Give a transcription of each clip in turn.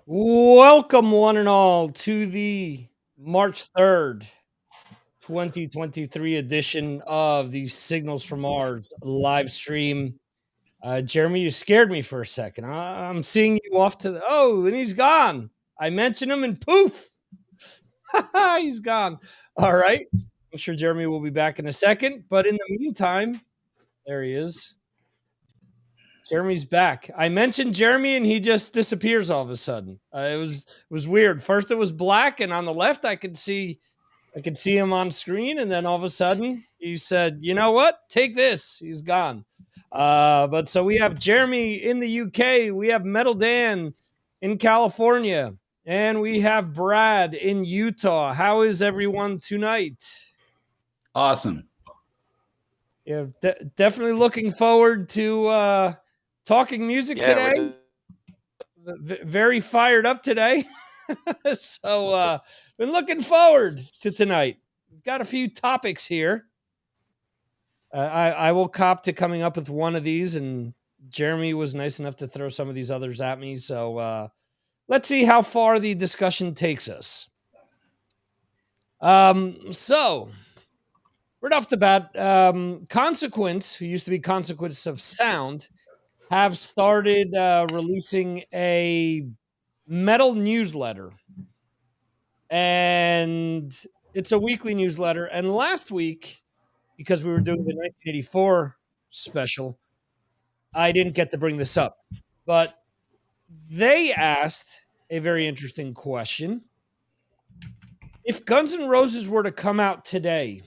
Welcome, one and all, to the March 3rd, 2023 edition of the Signals from Mars live stream. Jeremy, you scared me for a second. I'm seeing you off to the. Oh, and he's gone. I mentioned him and poof, he's gone. All right. I'm sure Jeremy will be back in a second. But in the meantime, there he is. Jeremy's back. I mentioned Jeremy and he just disappears all of a sudden. It was weird. First it was black and on the left I could see him on screen and then all of a sudden he said, "You know what? Take this." He's gone. But so we have Jeremy in the UK, we have Metal Dan in California, and we have Brad in Utah. How is everyone tonight? Awesome. Yeah, definitely looking forward to talking music today. Very fired up today. So been looking forward to tonight. We've got a few topics here. I will cop to coming up with one of these, and Jeremy was nice enough to throw some of these others at me. So let's see how far the discussion takes us. So right off the bat, Consequence, who used to be Consequence of Sound, have started releasing a metal newsletter. And it's a weekly newsletter. And last week, because we were doing the 1984 special, I didn't get to bring this up. But they asked a very interesting question. If Guns N' Roses were to come out today,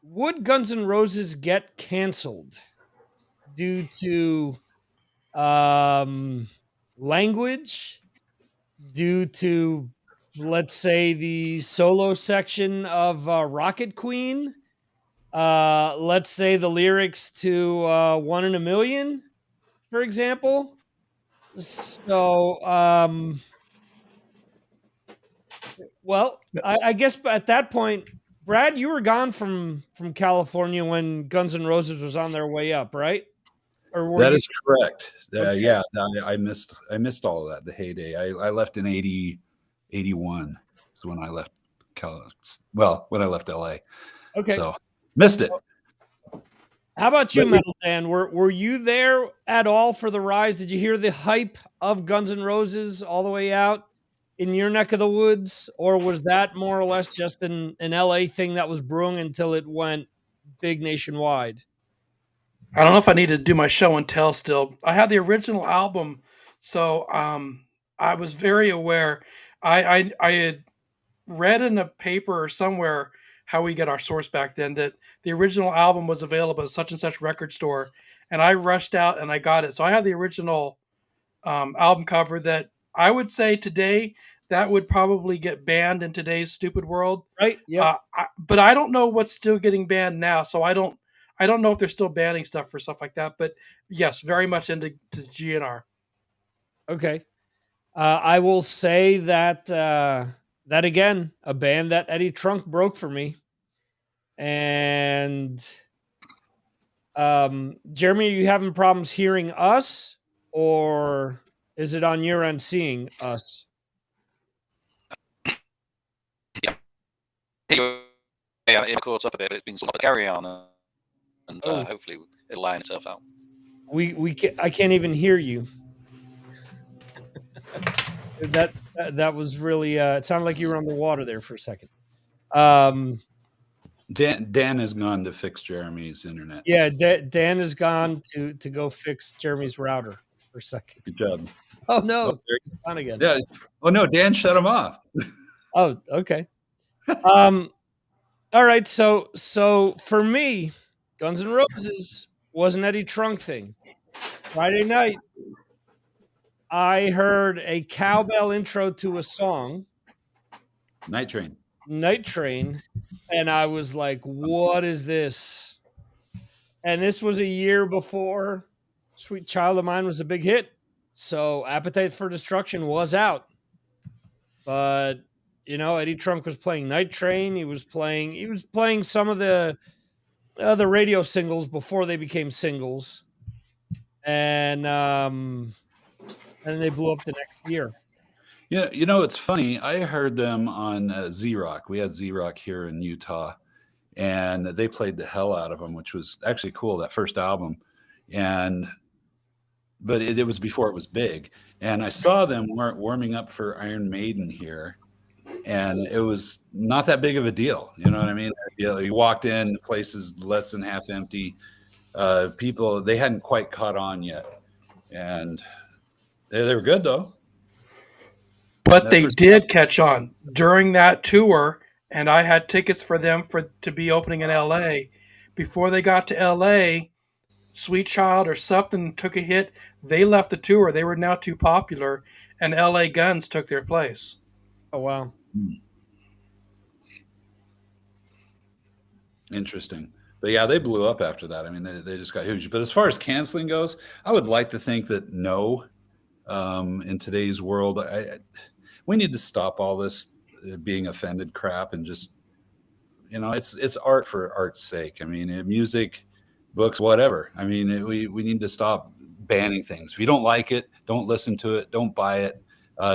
would Guns N' Roses get canceled due to language, due to, let's say, the solo section of Rocket Queen? Let's say the lyrics to One in a Million, for example. So, well, I guess at that point, Brad, you were gone from California when Guns N' Roses was on their way up, right? Or were That you? is correct. Okay. Yeah, I missed all of that. The heyday. I left in 81 is when I left when I left LA. Okay. So missed it. How about you, But Metal Dan? Were you there at all for the rise? Did you hear the hype of Guns N' Roses all the way out in your neck of the woods, or was that more or less just an LA thing that was brewing until it went big nationwide? I don't know if I need to do my show and tell still. I have the original album, so I was very aware. I had read in a paper or somewhere how we get our source back then that the original album was available at such and such record store, and I rushed out and I got it. So I have the original album cover that I would say today that would probably get banned in today's stupid world. Right? Yep. But I don't know what's still getting banned now, so I don't know if they're still banning stuff for stuff like that. But yes, very much into GNR. Okay. I will say that that again, a band that Eddie Trunk broke for me, and Jeremy, are you having problems hearing us, or is it on your end seeing us? Yeah, it caught up a bit. It's been sort of a carry on, and Oh. hopefully it'll line itself out. I can't even hear you. that was really it sounded like you were underwater there for a second. Dan has gone to fix Jeremy's internet. Yeah, Dan has gone to go fix Jeremy's router for a second. Good job. Oh no, Oh, there- it's on again. Yeah. Oh no, Dan shut him off. Oh, okay. All right. So for me, Guns N' Roses was an Eddie Trunk thing. Friday night, I heard a cowbell intro to a song, Night Train. Night Train, and I was like, "What is this?" And this was a year before Sweet Child of Mine was a big hit. So Appetite for Destruction was out. But Eddie Trunk was playing Night Train. He was playing some of the radio singles before they became singles. And they blew up the next year. Yeah, it's funny. I heard them on Z-Rock. We had Z-Rock here in Utah, and they played the hell out of them, which was actually cool. That first album, and but it was before it was big. And I saw them warming up for Iron Maiden here, and it was not that big of a deal. You know what I mean? You walked in, the place is less than half empty. People, they hadn't quite caught on yet, and they were good though. But That they first, did catch on during that tour, and I had tickets for them to be opening in LA. Before they got to LA, Sweet Child or something took a hit. They left the tour. They were now too popular, and LA Guns took their place. Oh wow. interesting. But yeah, they blew up after that. I mean, they just got huge. But as far as canceling goes, I would like to think that no, in today's world, we need to stop all this being offended crap and just, it's art for art's sake. I mean, music, books, whatever. I mean, we need to stop banning things. If you don't like it, don't listen to it, don't buy it.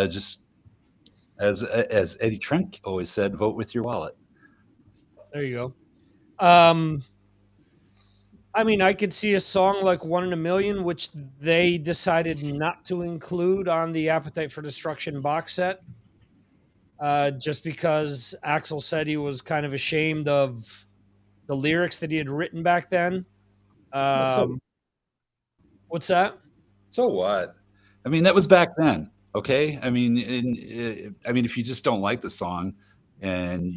Just as Eddie Trunk always said, vote with your wallet. There you go. I mean, I could see a song like "One in a Million," which they decided not to include on the Appetite for Destruction box set, just because Axl said he was kind of ashamed of the lyrics that he had written back then. So What's that? So what? I mean, that was back then. Okay. I mean, if you just don't like the song, and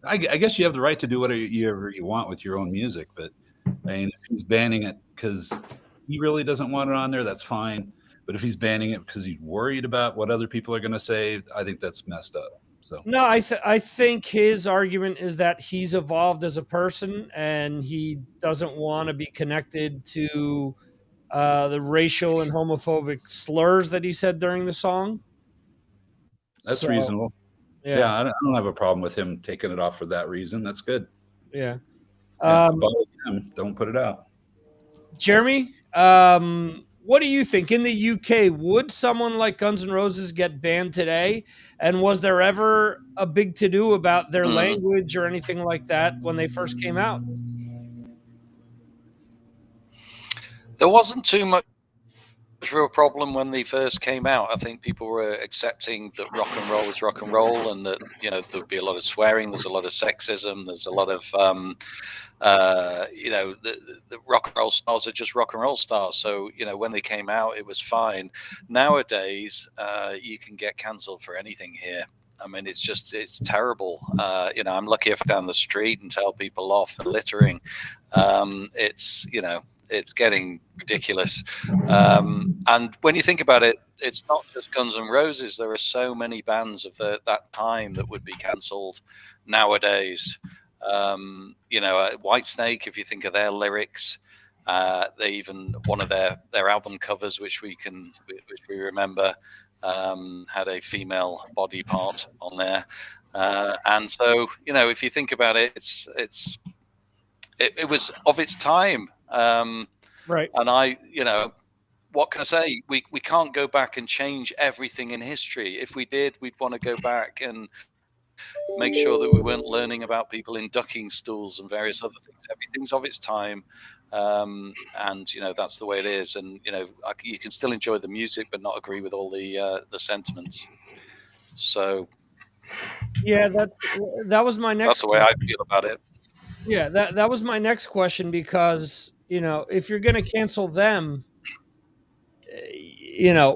I guess you have the right to do whatever you want with your own music. But I mean, if he's banning it because he really doesn't want it on there, that's fine. But if he's banning it because he's worried about what other people are going to say, I think that's messed up. So No, I think his argument is that he's evolved as a person and he doesn't want to be connected to the racial and homophobic slurs that he said during the song. that's So, reasonable. yeah, Yeah, I don't have a problem with him taking it off for that reason. That's good. yeah. Yeah, bother him, don't put it out. Jeremy, what do you think? In the UK, would someone like Guns N' Roses get banned today? And was there ever a big to do about their language or anything like that when they first came out? There wasn't too much of a problem when they first came out. I think people were accepting that rock and roll was rock and roll, and that there'd be a lot of swearing. There's a lot of sexism. There's a lot of the rock and roll stars are just rock and roll stars. So when they came out, it was fine. Nowadays, you can get cancelled for anything here. I mean, it's terrible. I'm lucky if I go down the street and tell people off for littering. It's getting ridiculous. And when you think about it, it's not just Guns N' Roses. There are so many bands of that time that would be cancelled nowadays. White Snake, if you think of their lyrics, they even one of their album covers, which we remember, had a female body part on there. And so, if you think about it, it was of its time. Right. And what can I say? We can't go back and change everything in history. If we did, we'd want to go back and make sure that we weren't learning about people in ducking stools and various other things. Everything's of its time. And that's the way it is. And you can still enjoy the music, but not agree with all the sentiments. So yeah, that was my next. That's the way I feel about it. Yeah, that was my next question, because if you're going to cancel them,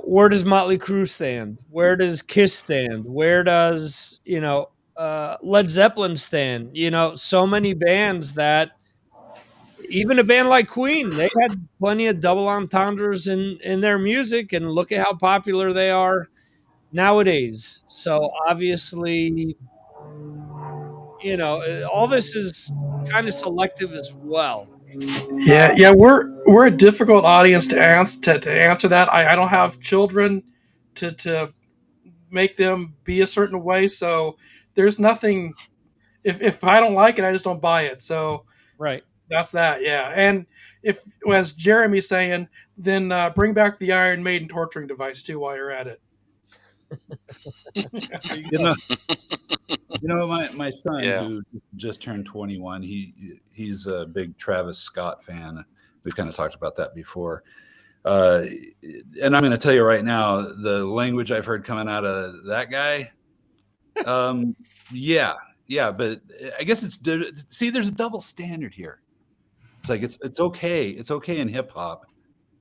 where does Motley Crue stand? Where does Kiss stand? Where does Led Zeppelin stand? So many bands that, even a band like Queen, they had plenty of double entendres in their music, and look at how popular they are nowadays. So obviously, all this is kind of selective as well. Yeah, we're a difficult audience to answer that. I don't have children to make them be a certain way, so there's nothing. If I don't like it, I just don't buy it. So Right. that's that. Yeah, and if, as Jeremy's saying, then bring back the Iron Maiden torturing device too while you're at it. There you You go. know, my son Yeah. who just turned 21, he's a big Travis Scott fan. We've kind of talked about that before. And I'm going to tell you right now, the language I've heard coming out of that guy, yeah, but I guess see, there's a double standard here. It's like it's okay in hip hop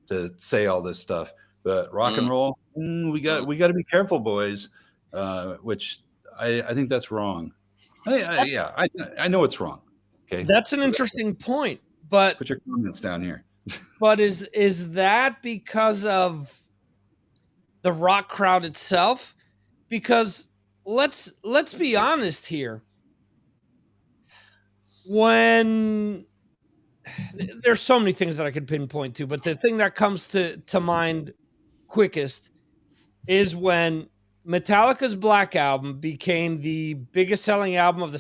to say all this stuff, but rock and roll, we got to be careful, boys. Which I think that's wrong. That's I know it's wrong. Okay, that's an So interesting point, but put your comments down here. is that because of the rock crowd itself? Because let's be honest here. When there's so many things that I could pinpoint to, but the thing that comes to mind quickest is when Metallica's Black Album became the biggest selling album of the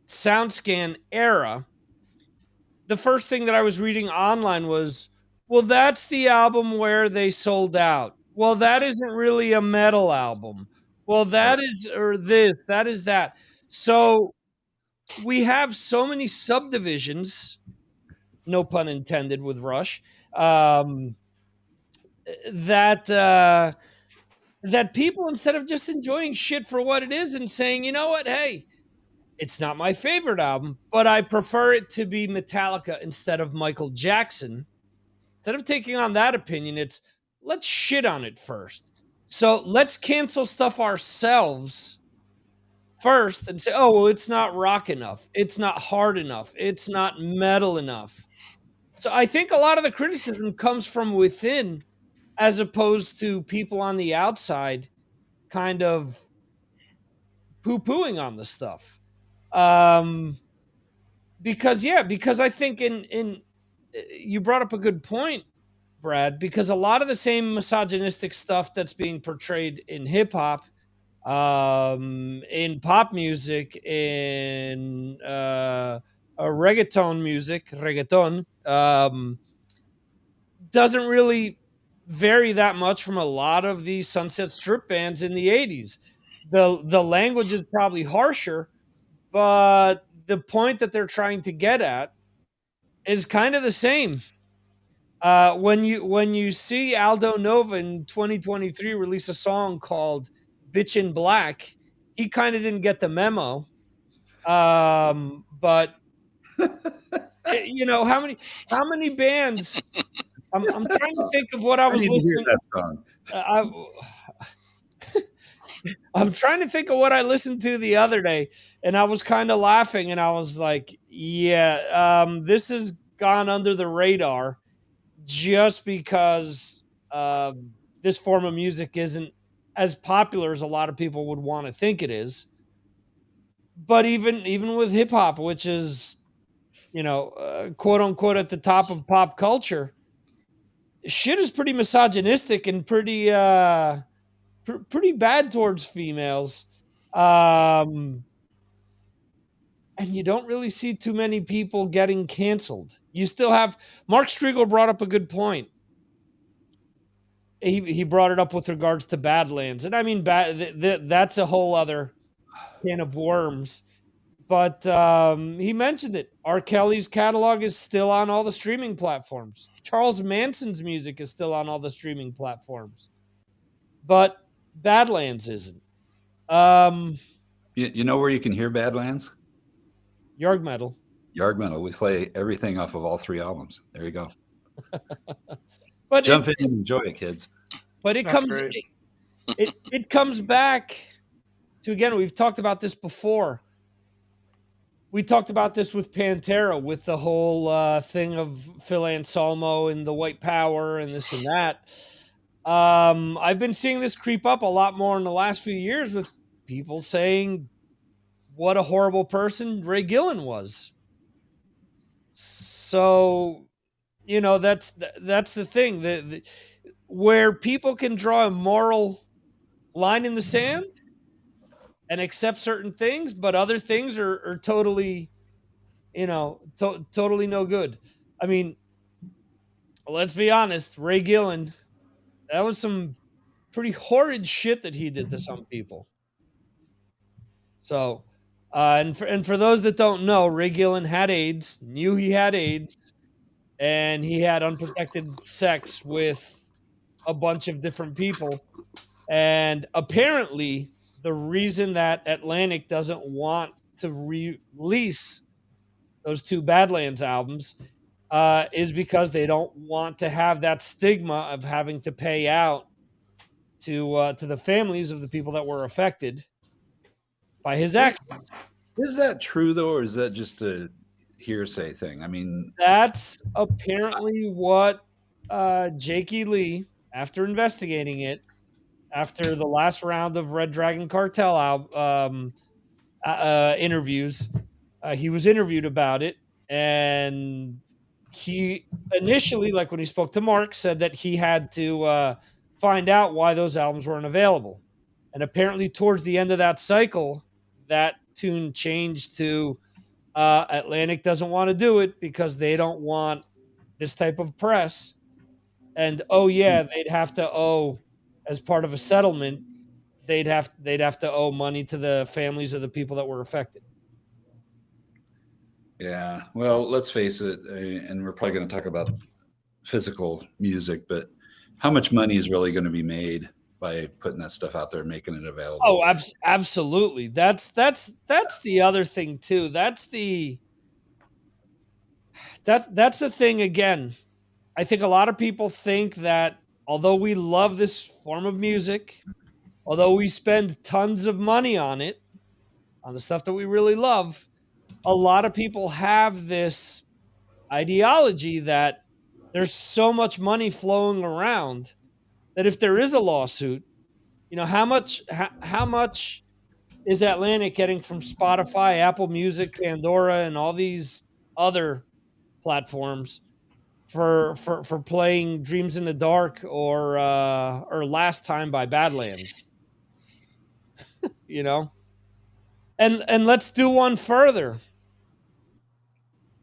SoundScan era. The first thing that I was reading online was, well, that's the album where they sold out. Well, that isn't really a metal album. Well, that is, or this, that is that. So we have so many subdivisions, no pun intended with Rush, that that people, instead of just enjoying shit for what it is and saying, you know what, hey, it's not my favorite album, but I prefer it to be Metallica instead of Michael Jackson. Instead of taking on that opinion, it's let's shit on it first. So let's cancel stuff ourselves first and say, oh, well, it's not rock enough. It's not hard enough. It's not metal enough. So I think a lot of the criticism comes from within as opposed to people on the outside kind of poo-pooing on the stuff. Because I think in you brought up a good point, Brad, because a lot of the same misogynistic stuff that's being portrayed in hip hop, in pop music, in reggaeton, doesn't really vary that much from a lot of the Sunset Strip bands in the 80s. The language is probably harsher, but the point that they're trying to get at is kind of the same. When you see Aldo Nova in 2023 release a song called "Bitch in Black," he kind of didn't get the memo. But how many bands? I'm trying to think of what I I was need to hear listening. that song. I'm trying to think of what I listened to the other day, and I was kind of laughing, and I was like, "Yeah, this has gone under the radar just because this form of music isn't as popular as a lot of people would want to think it is." But even with hip hop, which is quote unquote at the top of pop culture, shit is pretty misogynistic and pretty bad towards females. Um, and you don't really see too many people getting canceled. You still have Mark Striegel brought up a good point. He brought it up with regards to Badlands, and I mean that's a whole other can of worms. But he mentioned it. R. Kelly's catalog is still on all the streaming platforms. Charles Manson's music is still on all the streaming platforms, but Badlands isn't. You know where you can hear Badlands? Yard Metal. Yard Metal. We play everything off of all 3 albums. There you go. But Jump in and enjoy it, kids. But it That's comes great. it comes back to, again, we've talked about this before. We talked about this with Pantera, with the whole thing of Phil Anselmo and the white power and this and that. I've been seeing this creep up a lot more in the last few years with people saying what a horrible person Ray Gillen was. So, that's the thing. Where people can draw a moral line in the sand and accept certain things, but other things are totally, totally no good. I mean, let's be honest, Ray Gillen, that was some pretty horrid shit that he did to some people. So, and for those that don't know, Ray Gillen had AIDS, knew he had AIDS, and he had unprotected sex with a bunch of different people. And apparently, the reason that Atlantic doesn't want to release those two Badlands albums is because they don't want to have that stigma of having to pay out to the families of the people that were affected by his actions. Is that true though, or is that just a hearsay thing? I mean, That's apparently what Jakey Lee, after investigating it, after the last round of Red Dragon Cartel interviews, he was interviewed about it, and he initially, like when he spoke to Mark, said that he had to find out why those albums weren't available. And apparently, towards the end of that cycle, that tune changed to Atlantic doesn't want to do it because they don't want this type of press. And oh yeah, they'd have to owe, as part of a settlement, they'd have to owe money to the families of the people that were affected. yeah. Well, let's face it, and we're probably going to talk about physical music, but how much money is really going to be made by putting that stuff out there and making it available? Oh, absolutely. That's the other thing too. That's the thing again. I think a lot of people think that although we love this form of music, although we spend tons of money on it, on the stuff that we really love, a lot of people have this ideology that there's so much money flowing around that if there is a lawsuit, how much is Atlantic getting from Spotify, Apple Music, Pandora, and all these other platforms for playing Dreams in the Dark or Last Time by Badlands? And let's do one further.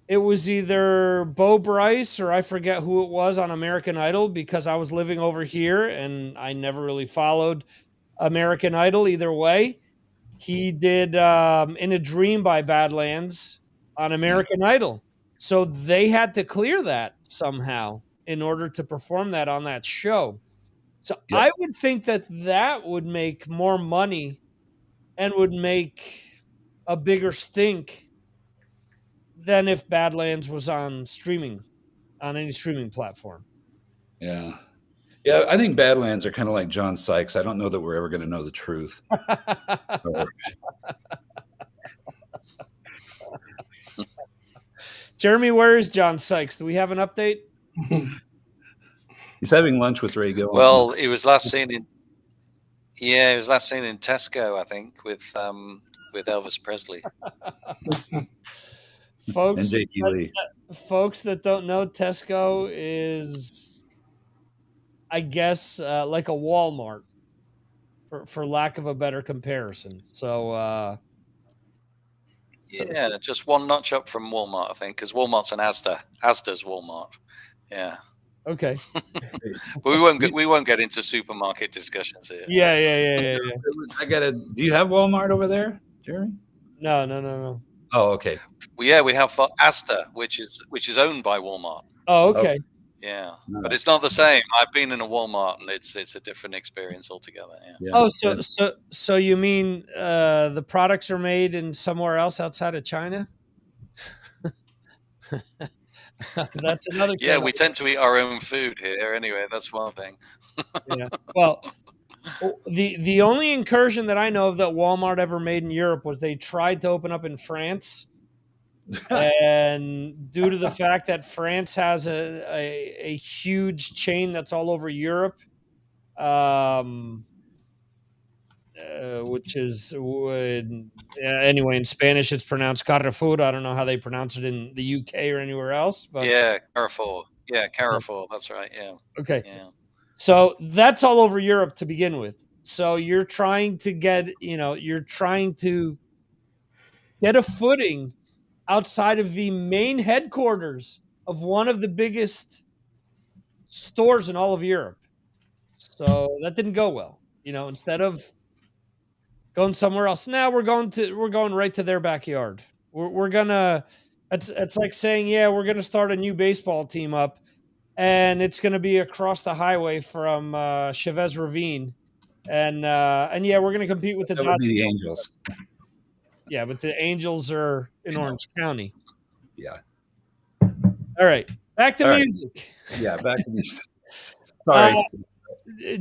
It was either Bo Bryce or I forget who it was on American Idol, because I was living over here and I never really followed American Idol either way. He did In a Dream by Badlands on American Idol. So they had to clear that somehow in order to perform that on that show. So Yep. I would think that would make more money and would make a bigger stink than if Badlands was on any streaming platform. Yeah. Yeah, I think Badlands are kind of like John Sykes. I don't know that we're ever going to know the truth. Jeremy, where is John Sykes? Do we have an update? He's having lunch with Ray Gillen. Well, he was last seen in Tesco, I think, with Elvis Presley. Folks, and Jakey Lee. Folks that don't know, Tesco is, I guess, like a Walmart, for lack of a better comparison. So, yeah, just one notch up from Walmart, I think, because Walmart's an Asda. Asda's Walmart. Yeah. Okay. But we won't get into supermarket discussions here. Yeah. Do you have Walmart over there, Jeremy? No. Oh, okay. Well, yeah, we have Asda, which is owned by Walmart. Oh, okay. Yeah, but it's not the same. I've been in a Walmart, and it's a different experience altogether. Yeah. Oh, so you mean the products are made in somewhere else outside of China? That's another. Yeah, we tend to eat our own food here anyway. That's one thing. Yeah. Well, the only incursion that I know of that Walmart ever made in Europe was they tried to open up in France. And due to the fact that France has a huge chain that's all over Europe, which is anyway, in Spanish it's pronounced Carrefour. I don't know how they pronounce it in the UK or anywhere else, but yeah, Carrefour. Yeah, Carrefour. That's right. Yeah. Okay. Yeah. So that's all over Europe to begin with. So you're trying to get a footing outside of the main headquarters of one of the biggest stores in all of Europe. So that didn't go well. Instead of going somewhere else, now we're going right to their backyard. We're gonna it's like saying, yeah, we're gonna start a new baseball team up, and it's gonna be across the highway from Chavez Ravine, and yeah, we're gonna compete with the That would Dodgers. be the Angels. Yeah, but the Angels are in Orange County. Yeah. All right, back to All right. music. Yeah, back to these. Sorry.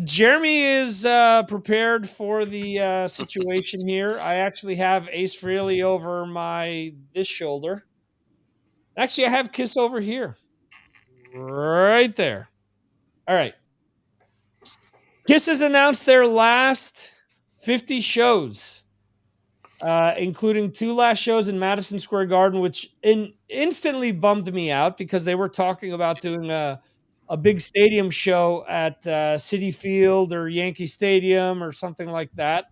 Jeremy is prepared for the situation here. I actually have Ace Frehley over this shoulder. Actually, I have Kiss over here, right there. All right. Kiss has announced their last 50 shows, including 2 last shows in Madison Square Garden, which instantly bummed me out because they were talking about doing a big stadium show at Citi Field or Yankee Stadium or something like that,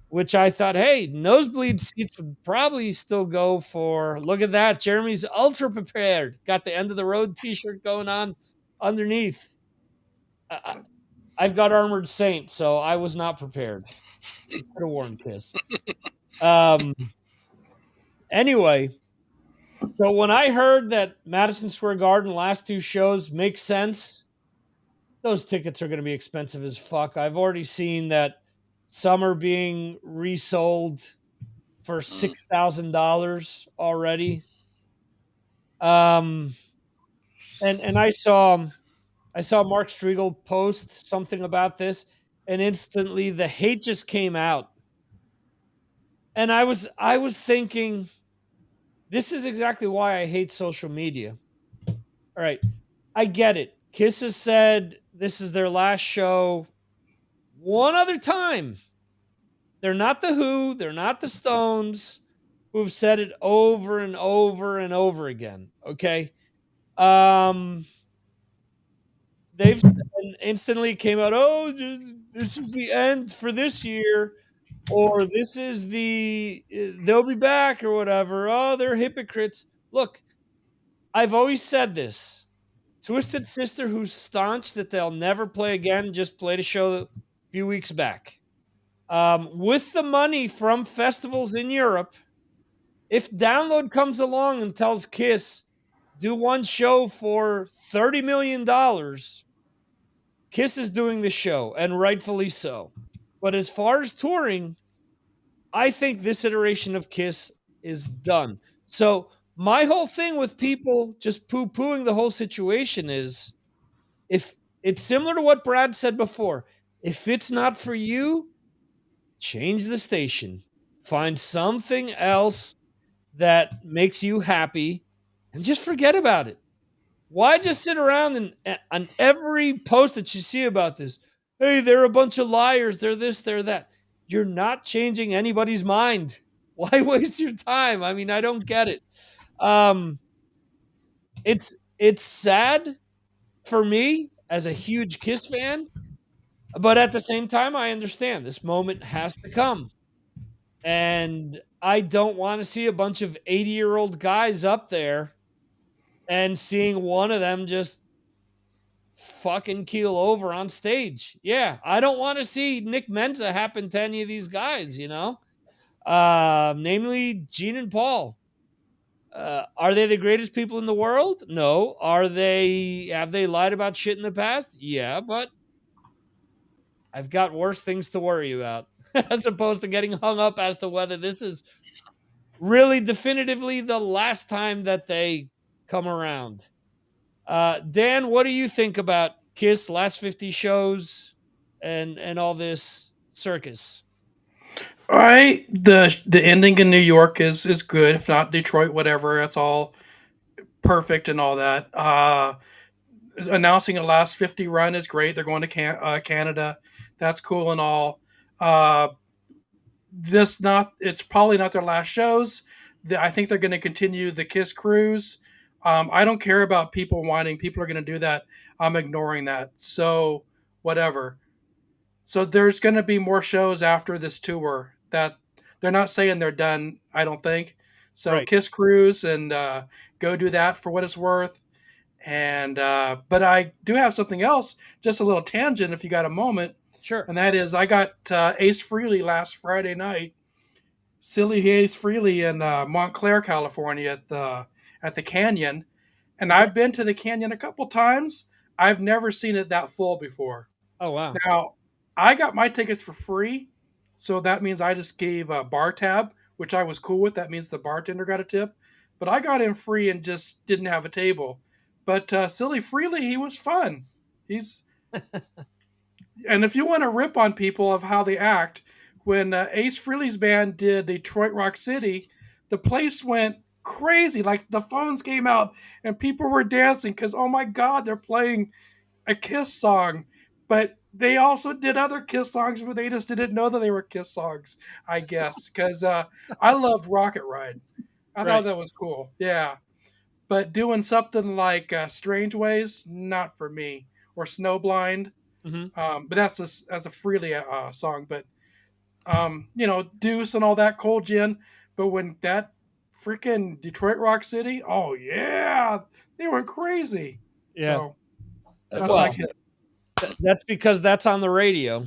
which I thought, hey, nosebleed seats would probably still go for. Look at that. Jeremy's ultra prepared. Got the end of the road t-shirt going on underneath. I've got Armored Saint, so I was not prepared. You could have worn Kiss. Anyway, so when I heard that Madison Square Garden last 2 shows make sense, those tickets are going to be expensive as fuck. I've already seen that some are being resold for $6,000 already. And I saw Mark Striegel post something about this, and instantly the hate just came out. And I was thinking, this is exactly why I hate social media. All right, I get it. Kiss has said this is their last show. One other time, they're not the Who, they're not the Stones, who've said it over and over and over again. Okay, they've instantly came out. Oh, this is the end for this year, or this is they'll be back or whatever. Oh, they're hypocrites. Look, I've always said this. Twisted Sister, who's staunch that they'll never play again, just played a show a few weeks back. With the money from festivals in Europe, if Download comes along and tells Kiss, do one show for $30 million, Kiss is doing the show, and rightfully so. But as far as touring, I think this iteration of Kiss is done. So my whole thing with people just poo-pooing the whole situation is, if it's similar to what Brad said before, if it's not for you, change the station. Find something else that makes you happy and just forget about it. Why just sit around and on every post that you see about this, hey, they're a bunch of liars, they're this, they're that. You're not changing anybody's mind. Why waste your time? I mean, I don't get it. It's sad for me as a huge Kiss fan, but at the same time, I understand this moment has to come. And I don't want to see a bunch of 80-year-old guys up there and seeing one of them just fucking keel over on stage. Yeah, I don't want to see Nick Menza happen to any of these guys, namely Gene and Paul. Are they the greatest people in the world? No. Have they lied about shit in the past? Yeah, but I've got worse things to worry about as opposed to getting hung up as to whether this is really definitively the last time that they come around. Dan, what do you think about Kiss last 50 shows and all this circus? All right, the ending in New York is good. If not Detroit, whatever, that's all perfect and all that. Announcing a last 50 run is great. They're going to Canada. That's cool and all. Uh, it's probably not their last shows. I think they're going to continue the Kiss cruise. I don't care about people whining. People are going to do that. I'm ignoring that. So whatever. So there's going to be more shows after this tour that they're not saying they're done. I don't think. So Right. Kiss cruise and go do that for what it's worth. And but I do have something else, just a little tangent, if you got a moment, Sure. and that is I got Ace Frehley last Friday night, Silly Ace Frehley in Montclair, California, at the Canyon, and Okay. I've been to the Canyon a couple times. I've never seen it that full before. Oh wow. Now, I got my tickets for free, so that means I just gave a bar tab, which I was cool with. That means the bartender got a tip, but I got in free and just didn't have a table. But Silly Freely, he was fun. He's and if you want to rip on people of how they act, when Ace Frehley's band did Detroit Rock City, the place went crazy. Like the phones came out and people were dancing because oh my god, they're playing a Kiss song, but they also did other Kiss songs, but they just didn't know that they were Kiss songs, I guess. Because I loved Rocket Ride. I thought Right. that was cool. Yeah. But doing something like Strange Ways, not for me. Or Snowblind. Hmm. But that's a Freely song. But, Deuce and all that, Cold Gin. But when that freaking Detroit Rock City, oh, yeah. They went crazy. Yeah. So That's that's my Well, awesome. Kiss. that's because that's on the radio,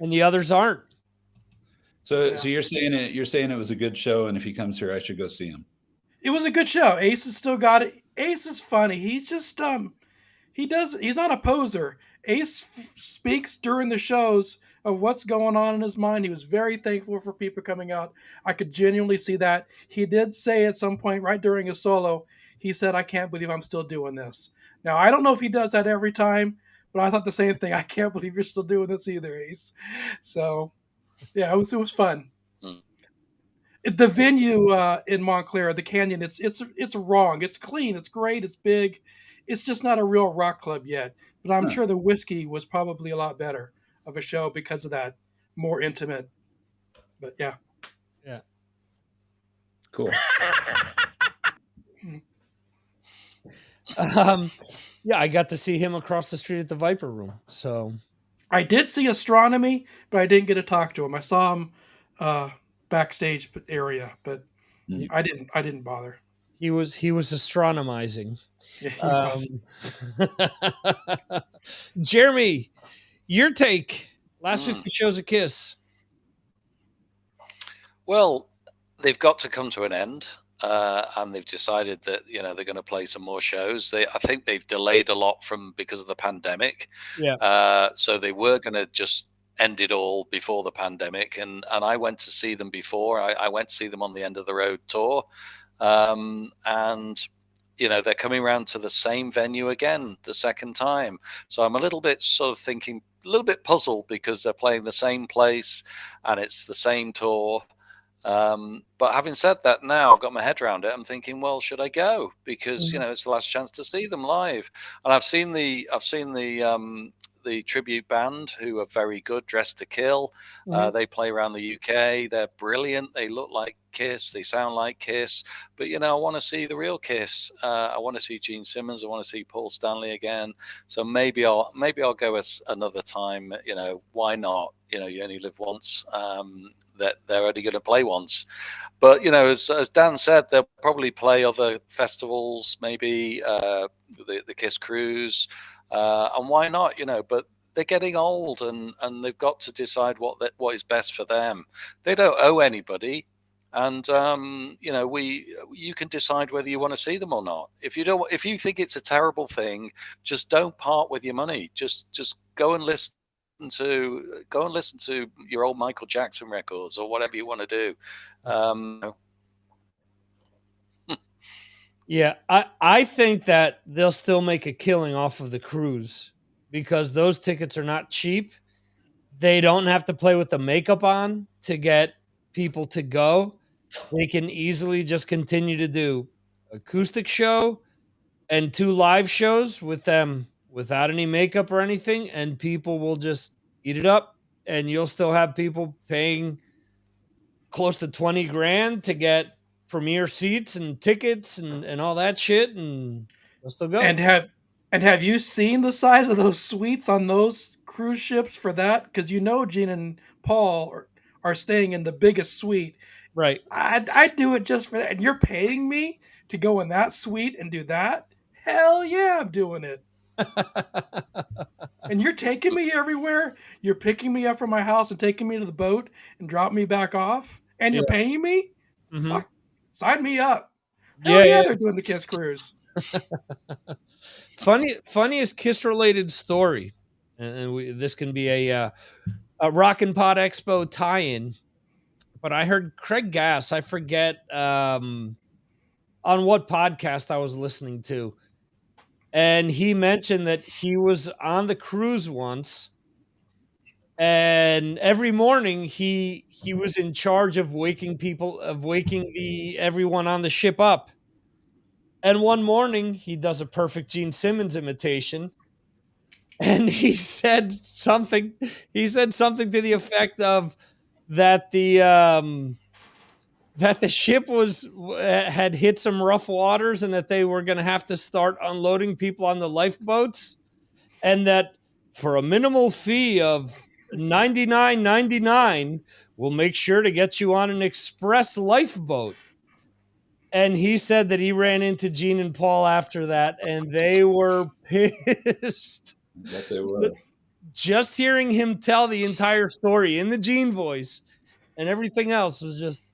and the others aren't. So, Yeah. you're saying it was a good show, and if he comes here, I should go see him. It was a good show. Ace has still got it. Ace is funny. He's just he's not a poser. Ace speaks during the shows of what's going on in his mind. He was very thankful for people coming out. I could genuinely see that. He did say at some point right during his solo, he said, "I can't believe I'm still doing this." Now, I don't know if he does that every time, but I thought the same thing. I can't believe you're still doing this either, Ace. So, yeah, it was fun. Mm. The That's cool. venue in Montclair, the Canyon, it's wrong. It's clean. It's great. It's big. It's just not a real rock club yet. But I'm Huh. sure the Whiskey was probably a lot better of a show because of that, more intimate. But yeah, Yeah. Cool. Um, yeah, I got to see him across the street at the Viper Room. So I did see Astronomy, but I didn't get to talk to him. I saw him uh, backstage area, but Mhm. I didn't bother. he was astronomizing. Yeah, he was. Jeremy, your take. Last Mm. 50 shows of Kiss. Well, they've got to come to an end, and they've decided that they're going to play some more shows. I think they've delayed a lot because of the pandemic. Yeah. So they were going to just end it all before the pandemic, and I went to see them before. I went to see them on the End of the Road tour, and they're coming around to the same venue again the second time. So I'm a little bit sort of thinking, a little bit puzzled because they're playing the same place and it's the same tour. But having said that, now I've got my head around it. I'm thinking, well, should I go? Because Mhm. it's the last chance to see them live. And I've seen the tribute band, who are very good, Dressed to Kill. Mhm. They play around the UK. They're brilliant. They look like Kiss. They sound like Kiss. But I want to see the real Kiss. I want to see Gene Simmons. I want to see Paul Stanley again. So maybe I'll go another time. Why not? You only live once. That they're only going to play once. But as Dan said, they'll probably play other festivals, maybe the Kiss Cruise, and why not? But they're getting old, and they've got to decide what is best for them. They don't owe anybody, and you can decide whether you want to see them or not. If you think it's a terrible thing, just don't part with your money. Just go and listen to your old Michael Jackson records or whatever you want to do. Yeah, I think that they'll still make a killing off of the cruise because those tickets are not cheap. They don't have to play with the makeup on to get people to go. They can easily just continue to do acoustic show and 2 live shows with them without any makeup or anything, and people will just eat it up, and you'll still have people paying close to 20 grand to get premier seats and tickets and all that shit, and they'll still And go. have you seen the size of those suites on those cruise ships for that? Because Gene and Paul are staying in the biggest suite. Right. I'd do it just for that. And you're paying me to go in that suite and do that? hell yeah, I'm doing it. And you're taking me everywhere. You're picking me up from my house and taking me to the boat and dropping me back off. And Yeah. you're paying me? Mhm. Fuck. Sign me up. Hell Yeah, yeah, yeah. they're doing the Kiss cruise. Funniest Kiss related story, and this can be a Rockin' Pod Expo tie-in. But I heard Craig Gass. I forget on what podcast I was listening to, and he mentioned that he was on the cruise once, and every morning he was in charge of waking the everyone on the ship up. And one morning he does a perfect Gene Simmons imitation, and he said something to the effect of that the ship had hit some rough waters and that they were going to have to start unloading people on the lifeboats, and that for a minimal fee of 99.99 we'll make sure to get you on an express lifeboat. And he said that he ran into Gene and Paul after that, and they were pissed. But they So were. just hearing him tell the entire story in the Gene voice and everything else was just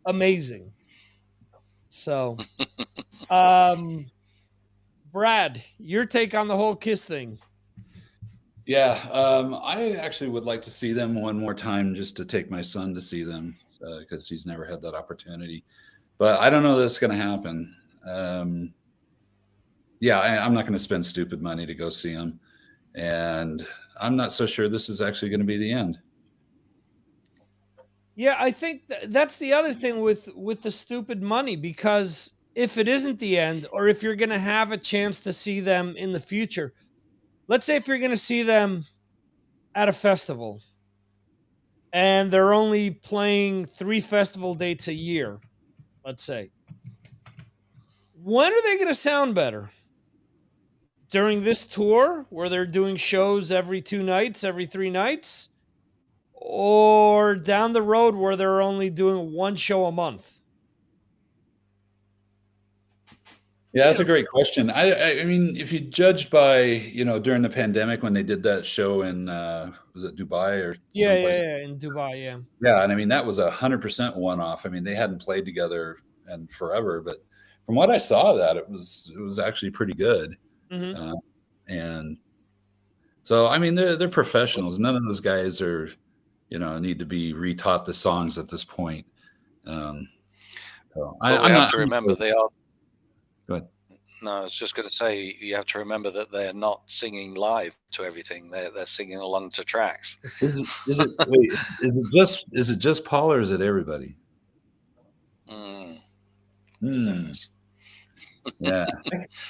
amazing. So, Brad, your take on the whole Kiss thing? Yeah, I actually would like to see them one more time just to take my son to see them because he's never had that opportunity. But I don't know that's going to happen. Yeah, I'm not going to spend stupid money to go see them, and I'm not so sure this is actually going to be the end. Yeah, I think that's the other thing with the stupid money, because if it isn't the end, or if you're going to have a chance to see them in the future, let's say if you're going to see them at a festival and they're only playing 3 festival dates a year, let's say, when are they going to sound better? During this tour where they're doing shows every 2 nights, every 3 nights, or down the road where they're only doing 1 show a month? Yeah, that's a great question. I mean, if you judge by during the pandemic when they did that show in was it Dubai or Yeah, yeah, someplace? yeah, in Dubai, yeah. Yeah, and I mean that was 100% one off. I mean they hadn't played together and forever, but from what I saw, that it was actually pretty good. Mhm. And so I mean they're professionals. None of those guys are need to be retaught the songs at this point. So But we I'm have not. to remember they are. Go ahead. No, I was just going to say you have to remember that they're not singing live to everything. They're singing along to tracks. Wait, is it just Paul or is it everybody? Mm. Hmm. Yeah,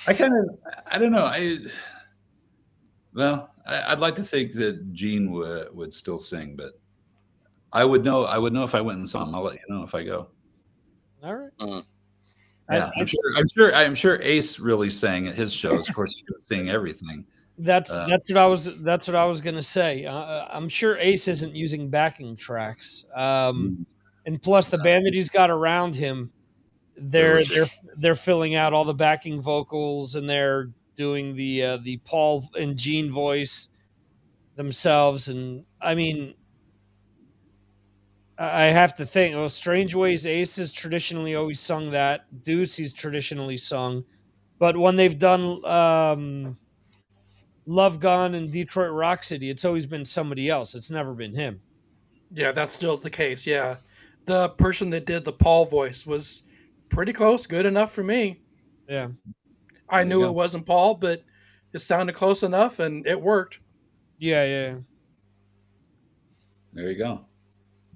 I kind of I don't know. I'd like to think that Gene would still sing, but I would know if I went and saw him. I'll let you know if I go. All right. Mm. Yeah, I'm sure Ace really sang at his shows. Of course, he could sing everything. That's what I was gonna say. I'm sure Ace isn't using backing tracks, and plus the band that he's got around him, they're filling out all the backing vocals, and they're doing the Paul and Gene voice themselves. And I mean, I have to think. Well, Strange Ways, Ace has traditionally always sung that. Deuce, he's traditionally sung, but when they've done Love Gun and Detroit Rock City, it's always been somebody else. It's never been him. Yeah, that's still the case. Yeah. The person that did the Paul voice was pretty close, good enough for me. Yeah. I There you knew go. it wasn't Paul, but it sounded close enough and it worked. Yeah, yeah. There you go.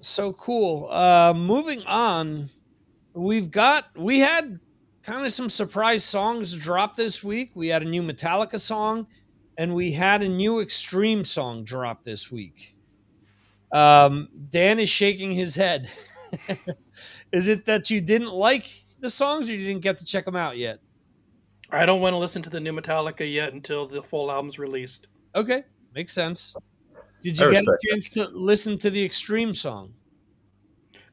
So cool. Moving on, we had kind of some surprise songs drop this week. We had a new Metallica song, and we had a new Extreme song drop this week. Dan is shaking his head. Is it that you didn't like the songs, or you didn't get to check them out yet? I don't want to listen to the new Metallica yet until the full album's released. Okay, makes sense. Did I you get a respect chance to listen to the Extreme song?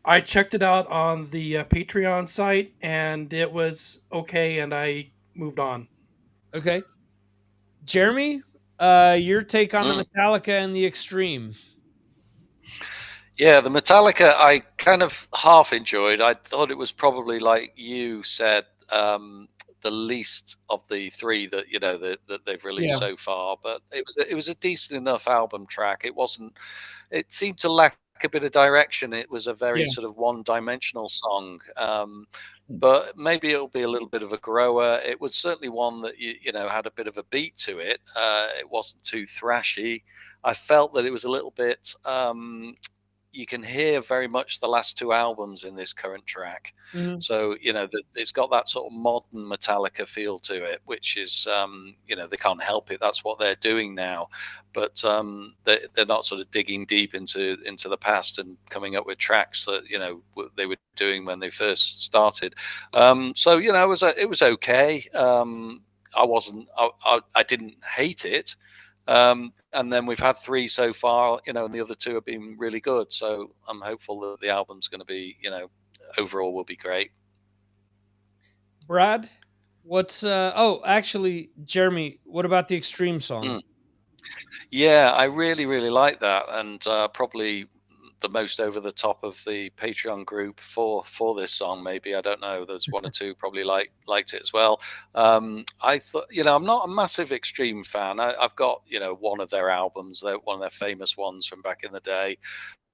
I checked it out on the Patreon site and it was okay and I moved on. Okay. Jeremy, your take on the Mm. Metallica and the Extreme. Yeah, the Metallica I kind of half enjoyed. I thought it was probably, like you said, the least of the three that that they've released Yeah. so far. But it was a decent enough album track. It wasn't. It seemed to lack a bit of direction. It was a very Yeah. sort of one-dimensional song. But maybe it'll be a little bit of a grower. It was certainly one that had a bit of a beat to it. It wasn't too thrashy. I felt that it was a little bit. You can hear very much the last two albums in this current track. Mhm. So, it's got that sort of modern Metallica feel to it, which is, they can't help it. That's what they're doing now. But they're not sort of digging deep into the past and coming up with tracks that, they were doing when they first started. So, it was okay. I didn't hate it. And then we've had three so far, and the other two have been really good. So I'm hopeful that the album's going to be, overall will be great. Brad, what's actually, Jeremy, what about the Extreme song? Mm. Yeah, I really, really like that, and probably the most over the top of the Patreon group for this song. Maybe, I don't know. There's one or two probably liked it as well. I thought, I'm not a massive Extreme fan. I've got one of their albums, one of their famous ones from back in the day.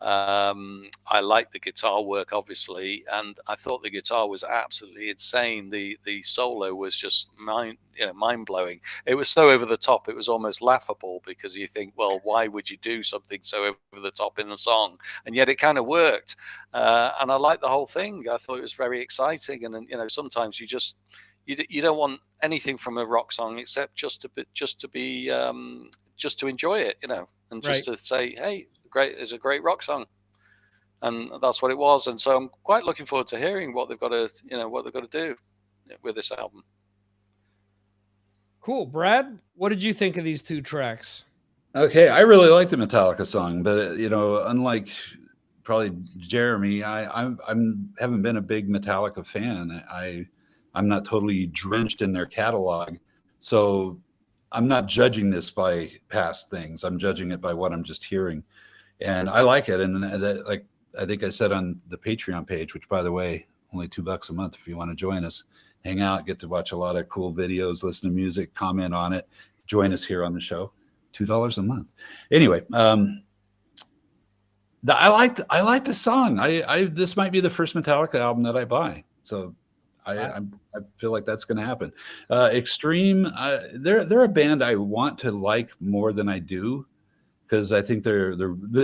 I like the guitar work, obviously, and I thought the guitar was absolutely insane. The solo was just mind blowing. It was so over the top, it was almost laughable, because you think, well, why would you do something so over the top in the song? And yet it kind of worked, and I liked the whole thing. I thought it was very exciting, and sometimes you just you don't want anything from a rock song except just to enjoy it, and just Right. to say, hey, it's a great rock song, and that's what it was. And so I'm quite looking forward to hearing what they've got to do with this album. Cool. Brad, what did you think of these two tracks? Okay, I really like the Metallica song, but unlike probably Jeremy, I'm haven't been a big Metallica fan. I'm not totally drenched in their catalog, so I'm not judging this by past things. I'm judging it by what I'm just hearing, and I like it. And that, like I think I said on the Patreon page, which by the way, only $2 a month if you want to join us, hang out, get to watch a lot of cool videos, listen to music, comment on it, join us here on the show. $2 a month. Anyway, I like the song. This might be the first Metallica album that I buy, so I feel like that's going to happen. Extreme, they're a band I want to like more than I do, because I think they're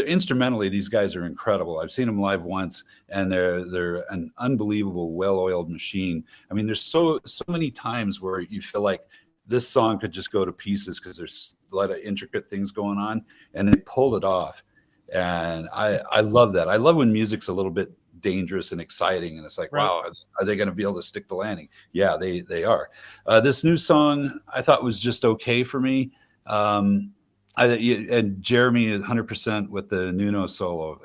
instrumentally, these guys are incredible. I've seen them live once, and they're an unbelievable, well-oiled machine. I mean, there's so many times where you feel like this song could just go to pieces because there's a lot of intricate things going on, and they pulled it off. And I love that. I love when music's a little bit dangerous and exciting, and it's like, Right. wow, are they going to be able to stick the landing? Yeah, they are. This new song I thought was just okay for me. And Jeremy is 100% with the Nuno solo.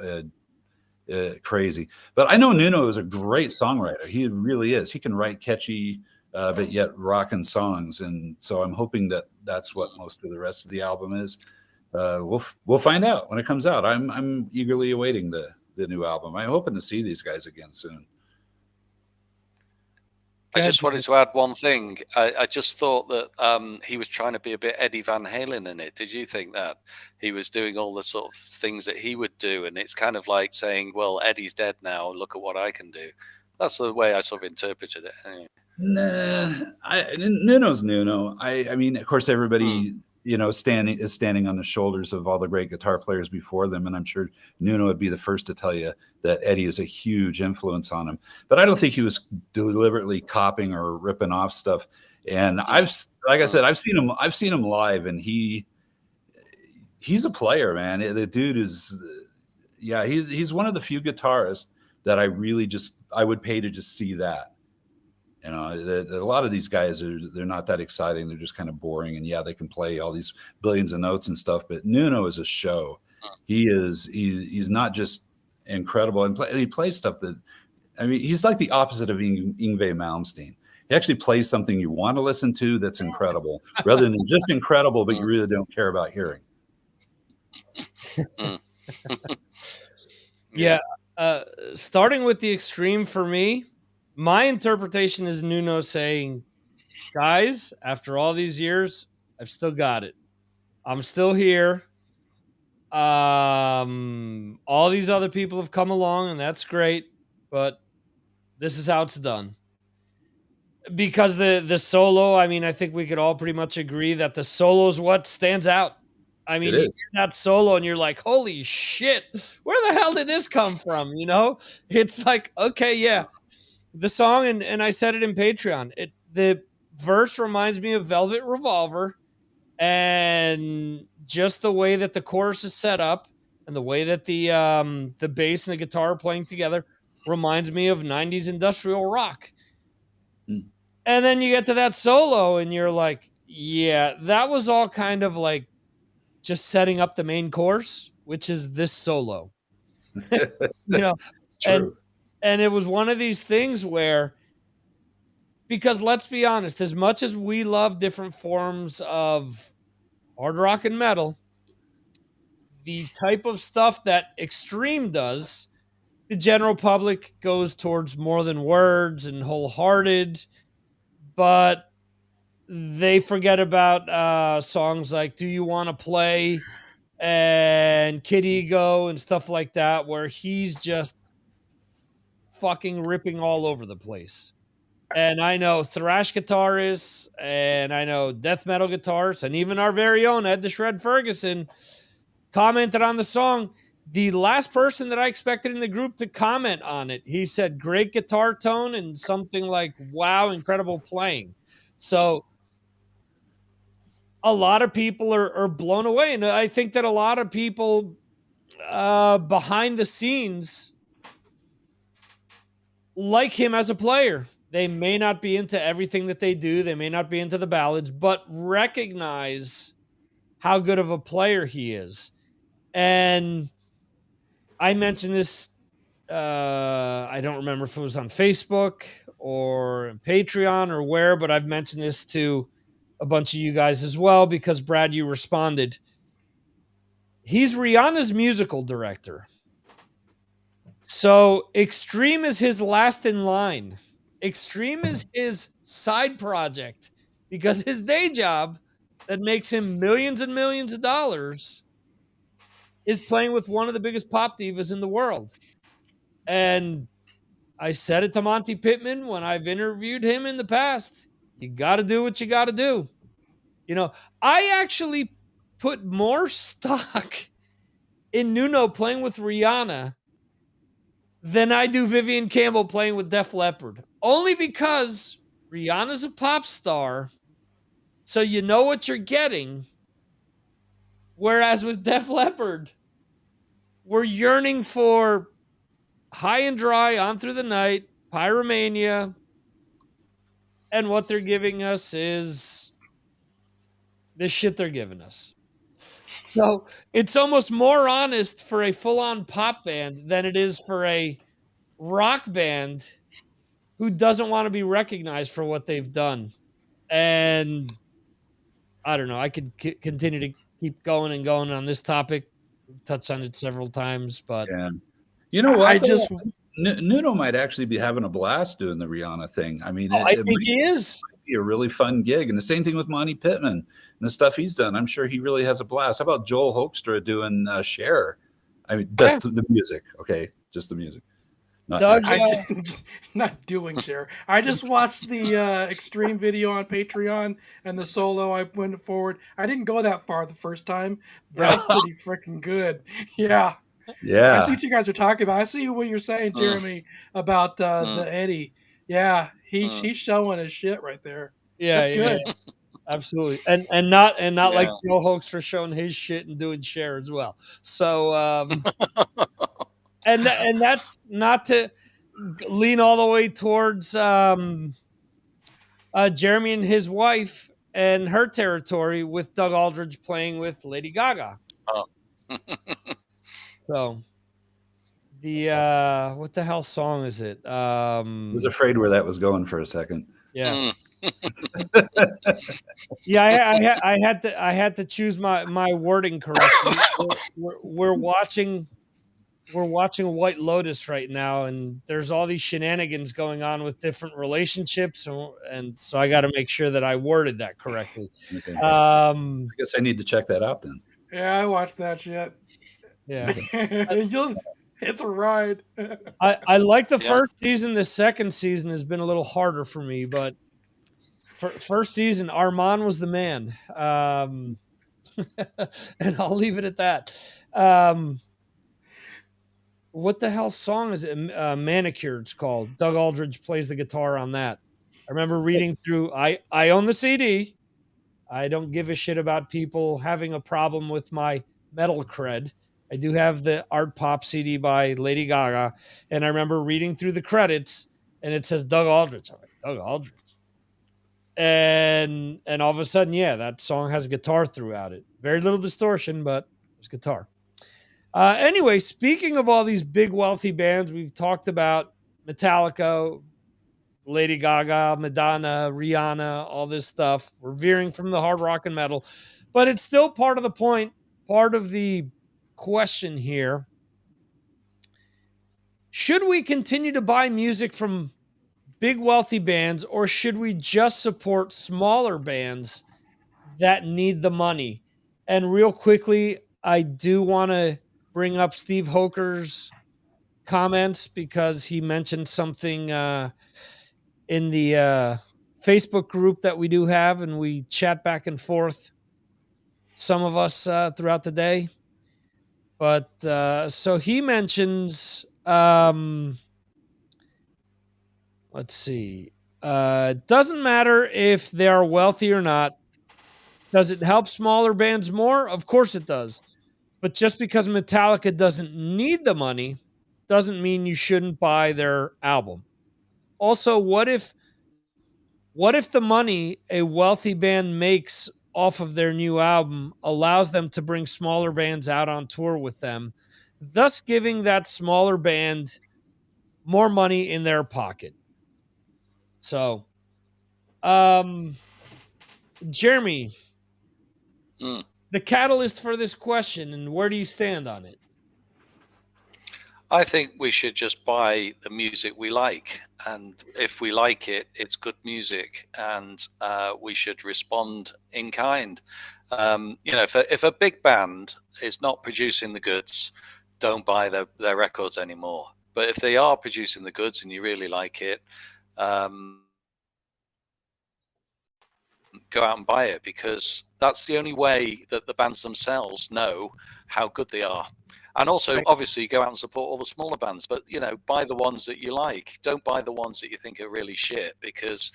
Crazy. But I know Nuno is a great songwriter. He really is. He can write catchy, but yet rockin' songs. And so I'm hoping that that's what most of the rest of the album is. We'll find out when it comes out. I'm eagerly awaiting the new album. I'm hoping to see these guys again soon. I just wanted to add one thing. I just thought that he was trying to be a bit Eddie Van Halen in it. Did you think that he was doing all the sort of things that he would do? And it's kind of like saying, well, Eddie's dead now. Look at what I can do. That's the way I sort of interpreted it. Anyway. Nah, Nuno's Nuno. I mean, of course, everybody standing on the shoulders of all the great guitar players before them, and I'm sure Nuno would be the first to tell you that Eddie is a huge influence on him. But I don't think he was deliberately copying or ripping off stuff. And like I said, I've seen him live, and he's a player, man. The dude is, he's one of the few guitarists that I would pay to just see that. A lot of these guys they're not that exciting. They're just kind of boring, and they can play all these billions of notes and stuff. But Nuno is a show. He's not just incredible, and he plays stuff that, I mean, he's like the opposite of Yngwie Malmsteen. He actually plays something you want to listen to that's incredible, rather than just incredible, but you really don't care about hearing. Yeah. Starting with the Extreme for me, my interpretation is Nuno saying, guys, after all these years, I've still got it. I'm still here. All these other people have come along, and that's great, but this is how it's done. Because the solo, I mean, I think we could all pretty much agree that the solo is what stands out. I mean, It you is. hear that solo and you're like, holy shit, where the hell did this come from? You know, it's like, okay, yeah, the song, and I said it in Patreon. The verse reminds me of Velvet Revolver, and just the way that the chorus is set up and the way that the bass and the guitar are playing together reminds me of 90s industrial rock. Mm. And then you get to that solo and you're like, yeah, that was all kind of like just setting up the main course, which is this solo. You know, and True. and it was one of these things where, because let's be honest, as much as we love different forms of hard rock and metal, the type of stuff that Extreme does, the general public goes towards more than words and wholehearted, but they forget about songs like Do You Want to Play and Kid Ego and stuff like that, where he's just fucking ripping all over the place. And I know thrash guitarists and I know death metal guitarists, and even our very own Ed the Shred Ferguson commented on the song. The last person that I expected in the group to comment on it, he said, great guitar tone and something like, wow, incredible playing. So a lot of people are blown away. And I think that a lot of people behind the scenes like him as a player. They may not be into everything that they do, they may not be into the ballads, but recognize how good of a player he is. And I mentioned this, I don't remember if it was on Facebook or Patreon or where, but I've mentioned this to a bunch of you guys as well because Brad, you responded. He's Rihanna's musical director. So Extreme is his last in line. Extreme is his side project because his day job that makes him millions and millions of dollars is playing with one of the biggest pop divas in the world. And I said it to Monty Pittman when I've interviewed him in the past. You got to do what you got to do. You know, I actually put more stock in Nuno playing with Rihanna than I do Vivian Campbell playing with Def Leppard. Only because Rihanna's a pop star, so you know what you're getting. Whereas with Def Leppard, we're yearning for High and Dry, On Through the Night, Pyromania, and what they're giving us is the shit they're giving us. So it's almost more honest for a full-on pop band than it is for a rock band who doesn't want to be recognized for what they've done. And I don't know. I could continue to keep going and going on this topic. We've touched on it several times, but And you know I what? just Nuno might actually be having a blast doing the Rihanna thing. I mean, I think he is. Be a really fun gig. And the same thing with Monty Pittman and the stuff he's done. I'm sure he really has a blast. How about Joel Hoekstra doing Cher? I mean, that's the music. Okay, just the music. Not Doug, not doing Cher. I just watched the Extreme video on Patreon and the solo. I went forward. I didn't go that far the first time. That's pretty freaking good. Yeah. Yeah. I see what you guys are talking about. I see what you're saying, Jeremy, about the Eddie. Yeah, he's showing his shit right there. Yeah, that's good. Yeah. Absolutely, and not like Joe Hoekstra showing his shit and doing Cher as well. So, and that's not to lean all the way towards Jeremy and his wife and her territory with Doug Aldridge playing with Lady Gaga. Oh. So the what the hell song is it? I was afraid where that was going for a second. Yeah. Mm. Yeah, I had to choose my wording correctly. We're watching White Lotus right now, and there's all these shenanigans going on with different relationships, and so I got to make sure that I worded that correctly. Okay. Um, I guess I need to check that out then. Yeah, I watched that shit. yeah, It's a ride. I like the Yeah. first season. The second season has been a little harder for me, but first season, Armand was the man. And I'll leave it at that. What the hell song is it? Manicured's called. Doug Aldridge plays the guitar on that. I remember reading through. I own the CD. I don't give a shit about people having a problem with my metal cred. I do have the Art Pop CD by Lady Gaga, and I remember reading through the credits, and it says Doug Aldridge. I'm like, Doug Aldridge, and all of a sudden, yeah, that song has guitar throughout it. Very little distortion, but there's guitar. Anyway, speaking of all these big wealthy bands, we've talked about Metallica, Lady Gaga, Madonna, Rihanna, all this stuff. We're veering from the hard rock and metal, but it's still part of the point, part of the question here. Should we continue to buy music from big wealthy bands, or should we just support smaller bands that need the money? And real quickly, I do want to bring up Steve Hoker's comments because he mentioned something in the Facebook group that we do have, and we chat back and forth, some of us throughout the day. But so he mentions, let's see, doesn't matter if they are wealthy or not. Does it help smaller bands more? Of course it does. But just because Metallica doesn't need the money doesn't mean you shouldn't buy their album. Also, what if the money a wealthy band makes off of their new album allows them to bring smaller bands out on tour with them, thus giving that smaller band more money in their pocket? So, Jeremy, Mm. the catalyst for this question, and where do you stand on it? I think we should just buy the music we like, and if we like it, it's good music, and we should respond in kind. If a big band is not producing the goods, don't buy their records anymore. But if they are producing the goods and you really like it, go out and buy it, because that's the only way that the bands themselves know how good they are. And also, obviously, go out and support all the smaller bands, but buy the ones that you like. Don't buy the ones that you think are really shit, because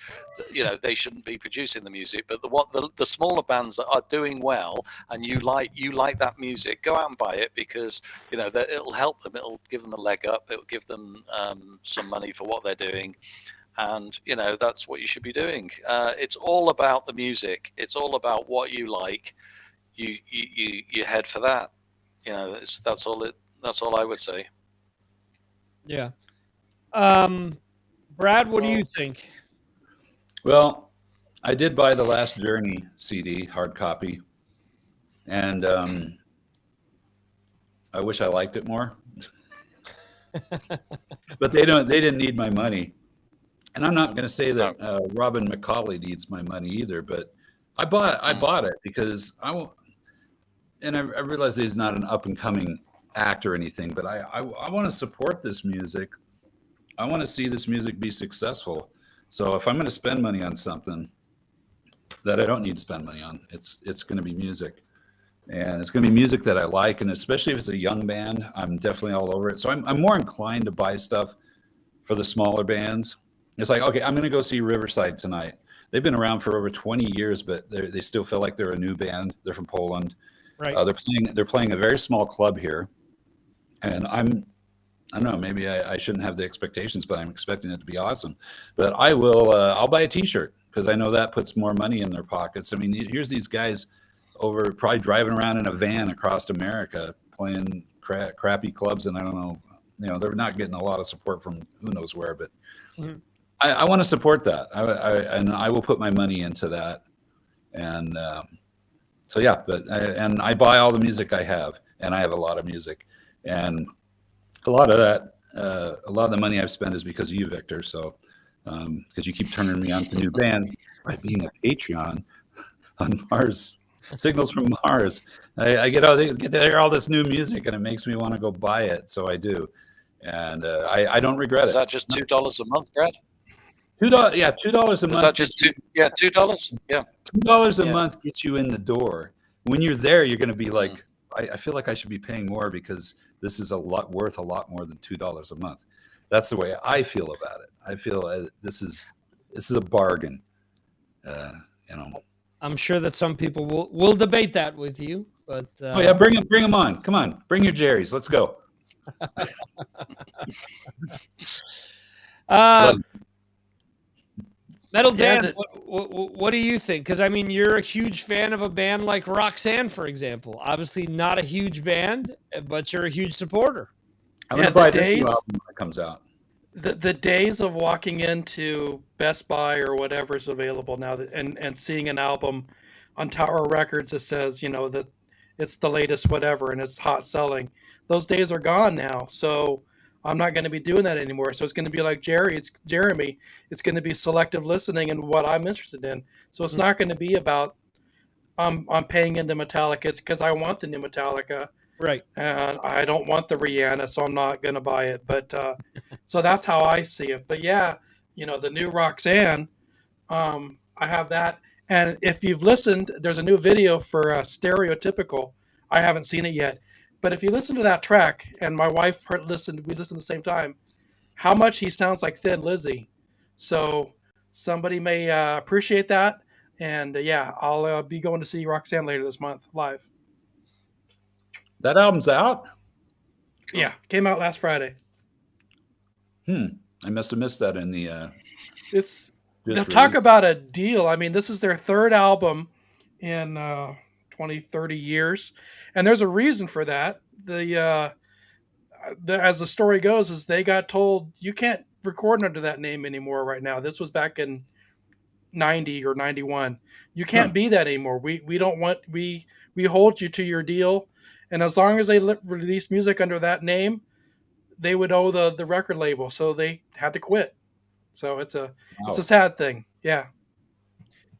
they shouldn't be producing the music. But the smaller bands that are doing well and you like that music, go out and buy it, because it'll help them. It'll give them a leg up. It'll give them some money for what they're doing. And that's what you should be doing. It's all about the music. It's all about what you like. You head for that. That's all I would say. Yeah. Brad, what do you think? Well, I did buy the Last Journey CD, hard copy, and I wish I liked it more. But they didn't need my money. And I'm not going to say that Robin McCauley needs my money either, but I bought it because I realize he's not an up and coming act or anything, but I want to support this music. I want to see this music be successful. So if I'm going to spend money on something that I don't need to spend money on, it's going to be music, and it's going to be music that I like. And especially if it's a young band, I'm definitely all over it. So I'm more inclined to buy stuff for the smaller bands. It's like, okay, I'm going to go see Riverside tonight. They've been around for over 20 years, but they still feel like they're a new band. They're from Poland. Right. They're playing a very small club here, and I don't know, maybe I shouldn't have the expectations, but I'm expecting it to be awesome. But I will. I'll buy a T-shirt because I know that puts more money in their pockets. I mean, here's these guys over probably driving around in a van across America playing crappy clubs, and I don't know, they're not getting a lot of support from who knows where, but. Mm-hmm. I want to support that. And I will put my money into that. And so yeah, and I buy all the music I have, and I have a lot of music, and a lot of that, a lot of the money I've spent is because of you, Victor. So because you keep turning me on to new bands by being a Patreon on Mars, Signals from Mars. I get all this new music, and it makes me want to go buy it. So I do, and I don't regret it. Is that just $2 a month, Brad? $2, yeah, $2 a month. Is that just $2? Yeah, $2. Yeah, $2 a month gets you in the door. When you're there, you're going to be like, I feel like I should be paying more because this is worth a lot more than $2 a month. That's the way I feel about it. I feel this is a bargain. I'm sure that some people will debate that with you, but oh yeah, bring them on. Come on, bring your Jerry's. Let's go. Metal Dan, what do you think? Because I mean, you're a huge fan of a band like Roxanne, for example. Obviously, not a huge band, but you're a huge supporter. I'm gonna buy the new album when it comes out. The days of walking into Best Buy or whatever's available now and seeing an album on Tower Records that says, that it's the latest whatever and it's hot selling, those days are gone now. So I'm not going to be doing that anymore. So it's going to be like Jeremy. It's going to be selective listening and what I'm interested in. So it's not going to be about I'm paying into Metallica. It's because I want the new Metallica. Right. And I don't want the Rihanna, so I'm not going to buy it. But so that's how I see it. But yeah, the new Roxanne, I have that. And if you've listened, there's a new video for Stereotypical. I haven't seen it yet. But if you listen to that track, and my wife we listened at the same time, how much he sounds like Thin Lizzy. So somebody may appreciate that. And yeah, I'll be going to see Roxanne later this month live. That album's out? Yeah, came out last Friday. I must have missed that in the talk about a deal. I mean, this is their third album in 20, 30 years. And there's a reason for that. As the story goes, is they got told you can't record under that name anymore right now. This was back in 90 or 91. You can't be that anymore. We don't want we hold you to your deal. And as long as they release music under that name, they would owe the record label. So they had to quit. So it's a sad thing. Yeah.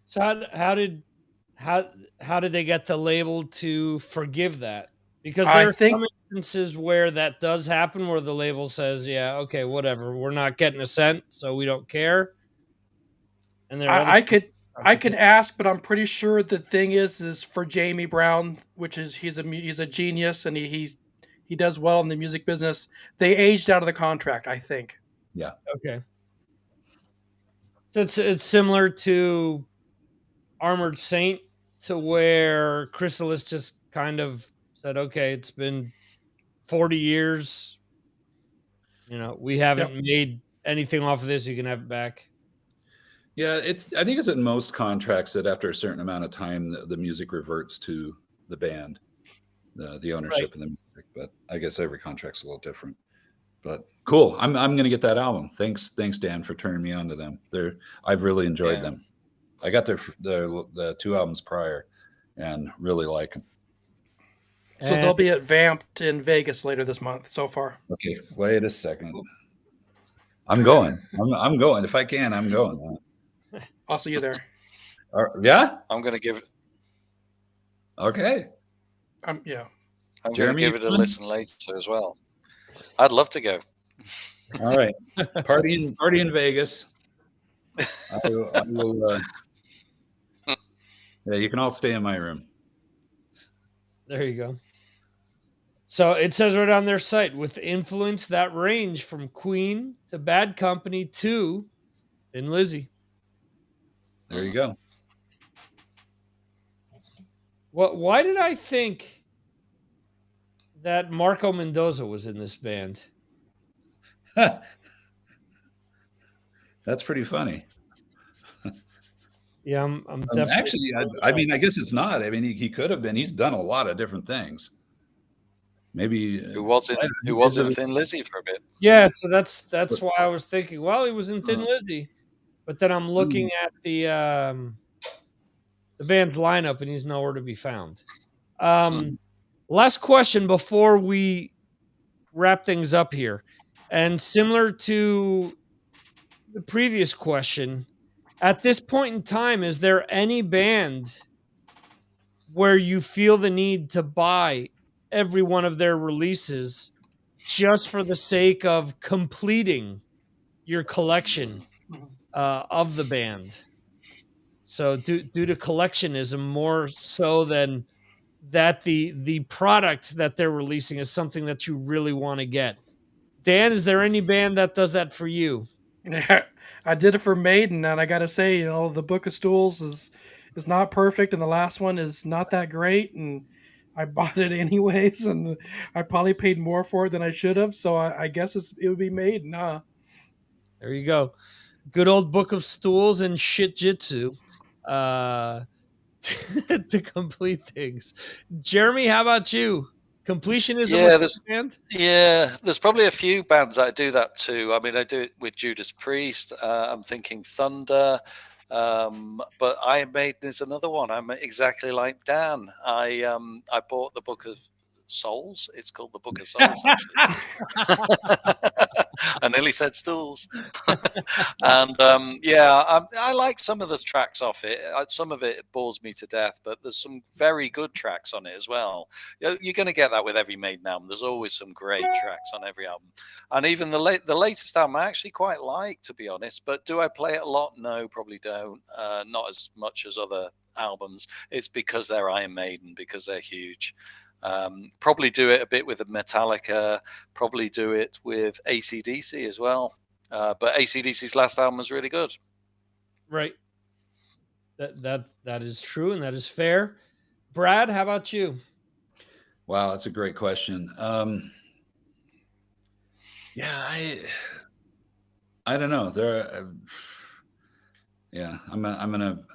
So how did they get the label to forgive that? Because there are some instances where that does happen, where the label says, "Yeah, okay, whatever, we're not getting a cent, so we don't care." And I could ask, but I'm pretty sure the thing is for Jamie Brown, which is he's a genius and he does well in the music business. They aged out of the contract, I think. Yeah. Okay. So it's similar to Armored Saint, to where Chrysalis just kind of said, "Okay, it's been 40 years. We haven't made anything off of this. You can have it back." Yeah, I think it's in most contracts that after a certain amount of time, the music reverts to the band, the ownership of the music. But I guess every contract's a little different. But cool. I'm going to get that album. Thanks, Dan, for turning me on to them. I've really enjoyed them. I got the two albums prior, and really like them. So they'll be at Vamped in Vegas later this month. So far. Okay, wait a second. I'm going. I'm going. If I can, I'm going. I'll see you there. Yeah? I'm going to give it. Okay. Yeah. I'm going to give it a listen later as well. I'd love to go. All right. Party in Vegas. I will yeah, you can all stay in my room. There you go. So it says right on their site, with influence that range from Queen to Bad Company to Thin Lizzy. There you go. Why did I think that Marco Mendoza was in this band? That's pretty funny. Yeah, I'm definitely. Actually, I mean, I guess it's not. I mean, he could have been. He's done a lot of different things. Maybe Who was in Thin Lizzy for a bit. Yeah, so that's why I was thinking, well, he was in Thin Lizzy, but then I'm looking at the band's lineup, and he's nowhere to be found. Last question before we wrap things up here, and similar to the previous question, at this point in time, is there any band where you feel the need to buy every one of their releases just for the sake of completing your collection of the band? So due to collectionism more so than that the product that they're releasing is something that you really want to get. Dan, is there any band that does that for you? Yeah, I did it for Maiden, and I gotta say, the Book of Stools is not perfect, and the last one is not that great, and I bought it anyways, and I probably paid more for it than I should have. So I guess it would be Maiden. There you go. Good old Book of Stools and Shit Jitsu to complete things. Jeremy, how about you? Completionism with the band? Yeah, there's probably a few bands that do that too. I mean, I do it with Judas Priest. I'm thinking Thunder. But Iron Maiden is another one. I'm exactly like Dan. I bought the Book of Souls. It's called the Book of Souls, actually. I nearly said stools. And I like some of the tracks off it. Some of it bores me to death, but there's some very good tracks on it as well. You're going to get that with every Maiden album. There's always some great tracks on every album. And even the latest album I actually quite like, to be honest. But do I play it a lot? No, probably don't. Not as much as other albums. It's because they're Iron Maiden, because they're huge. Probably do it a bit with Metallica, probably do it with AC/DC as well. But AC/DC's last album was really good. Right. That is true, and that is fair. Brad, how about you? Wow, that's a great question. I don't know. I'm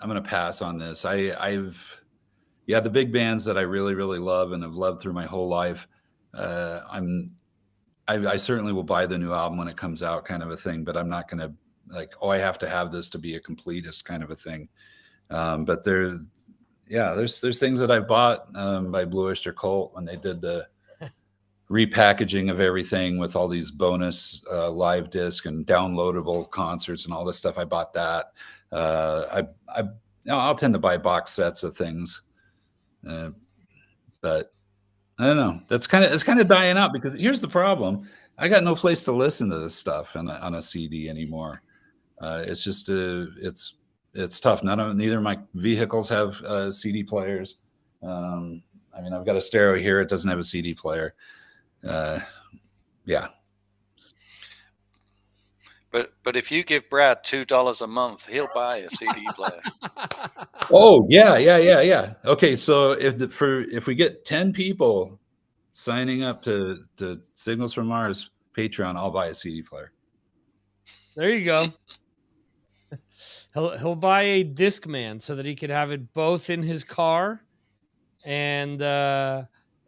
gonna pass on this. The big bands that I really, really love and have loved through my whole life. I certainly will buy the new album when it comes out, kind of a thing. But I'm not gonna I have to have this to be a completist, kind of a thing. But there's things that I bought by Blue Oyster Cult when they did the repackaging of everything with all these bonus live disc and downloadable concerts and all this stuff. I bought that. I'll tend to buy box sets of things. But I don't know. It's kind of dying out, because here's the problem: I got no place to listen to this stuff on a CD anymore. It's just it's tough. Neither of my vehicles have CD players. I've got a stereo here; it doesn't have a CD player. Yeah. But if you give Brad $2 a month, he'll buy a CD player. Oh yeah. Okay, so if we get 10 people signing up to Signals from Mars Patreon, I'll buy a CD player. There you go. He'll buy a Discman so that he could have it both in his car and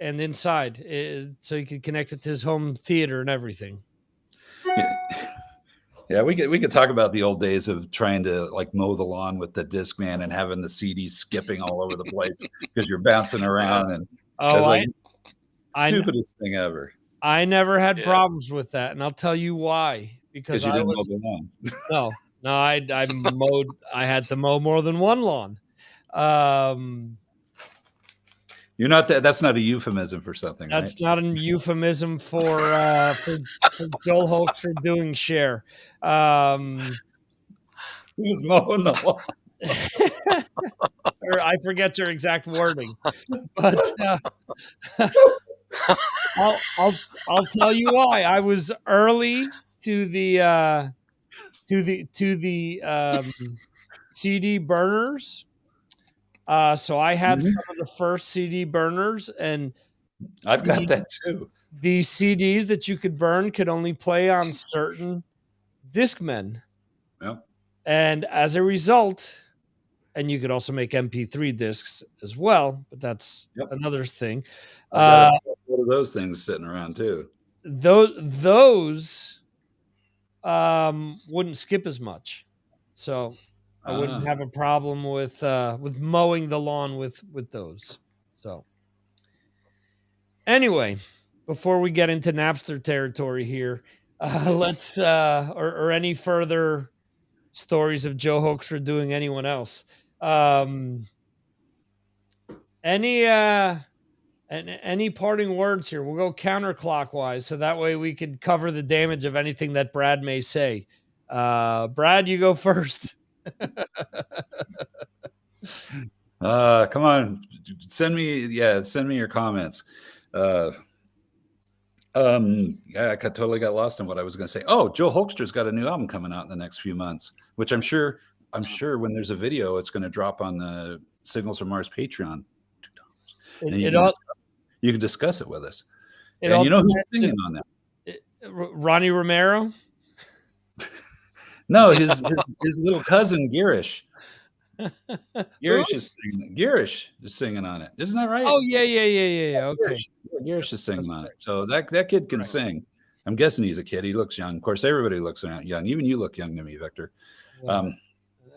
inside, so he could connect it to his home theater and everything. Yeah, we could talk about the old days of trying to mow the lawn with the Discman and having the CD skipping all over the place because you're bouncing around, and stupidest thing ever. I never had problems with that, and I'll tell you why. Because you didn't mow the lawn. No, I mowed. I had to mow more than one lawn. You're not that. That's not a euphemism for something. That's not a euphemism for Joel Hoaxer doing share. He was mowing the lawn. Or I forget your exact wording, but I'll tell you why. I was early to the CD burners. So I had some of the first CD burners, and I've got that too. The CDs that you could burn could only play on certain Discmen. Yep. And as a result, and you could also make MP3 discs as well, but that's another thing. What are those things sitting around too? those wouldn't skip as much, so I wouldn't Ah, have a problem with mowing the lawn with those. So anyway, before we get into Napster territory here, let's or any further stories of Joe Hoaxer doing anyone else. Um, any any parting words here? We'll go counterclockwise, so that way we could cover the damage of anything that Brad may say. Brad, you go first. come on, send me your comments. Yeah, I totally got lost in what I was going to say. Oh, Joe Hoaxer's got a new album coming out in the next few months, which I'm sure when there's a video, it's going to drop on the Signals from Mars Patreon. And you can discuss it with us. And you know who's singing on that? Ronnie Romero? No, his little cousin Girish. Girish is singing on it. Isn't that right? Oh yeah. Okay. Girish is singing on it. So that kid can sing. I'm guessing he's a kid. He looks young. Of course, everybody looks young. Even you look young to me, Victor. Well,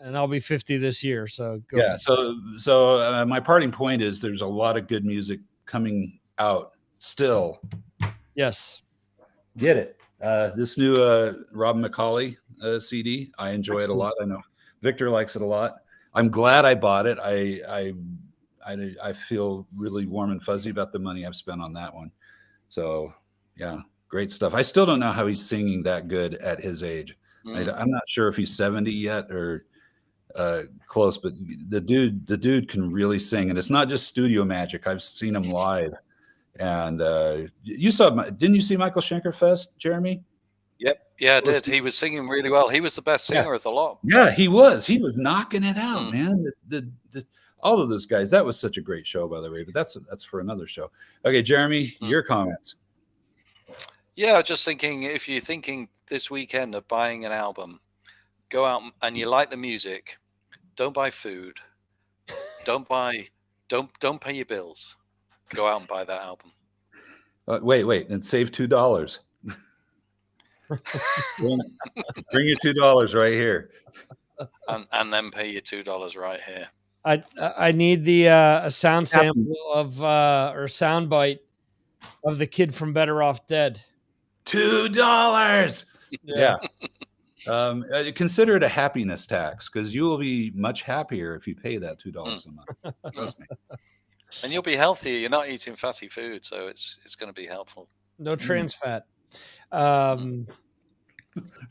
and I'll be 50 this year. So go. Yeah. So my parting point is there's a lot of good music coming out still. Yes. Get it. This new Rob McCauley CD, I enjoy it a lot. I know Victor likes it a lot. I'm glad I bought it. I feel really warm and fuzzy about the money I've spent on that one. So yeah, great stuff. I still don't know how he's singing that good at his age. I'm not sure if he's 70 yet or close, but the dude can really sing, and it's not just studio magic. I've seen him live, and didn't you see Michael Schenker Fest, Jeremy? Yep. Yeah, I did. He was singing really well. He was the best singer of the lot. Yeah, he was knocking it out, man. All of those guys. That was such a great show, by the way, but that's for another show. Okay, Jeremy, your comments. Yeah, just thinking, if you're thinking this weekend of buying an album, go out and you like the music, don't buy food, don't pay your bills. Go out and buy that album. Wait, and save $2. Bring your $2 right here, and then pay your $2 right here. I need the a sound sample of or sound bite of the kid from Better Off Dead. $2. Yeah. Consider it a happiness tax, because you will be much happier if you pay that $2 a month. Trust me. And you'll be healthier. You're not eating fatty food, so it's going to be helpful. No trans fat. Can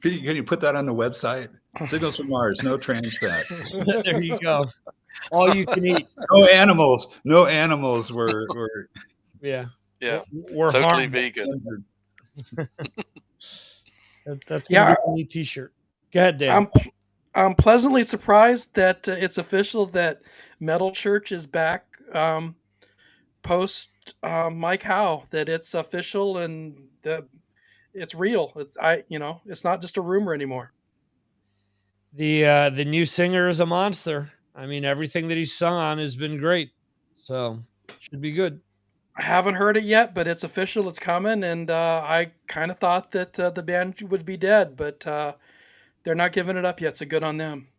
you put that on the website? Signals from Mars, no trans fat. There you go. All you can eat. No animals were yeah. We're totally vegan. That's gonna be a new T-shirt. Go ahead, Dan. I'm pleasantly surprised that it's official that Metal Church is back post Mike Howe. That it's official and that it's real. It's not just a rumor anymore. The new singer is a monster. I mean, everything that he's sung on has been great, so should be good. I haven't heard it yet, but it's official. It's coming, and I kind of thought that the band would be dead, but they're not giving it up yet. So good on them.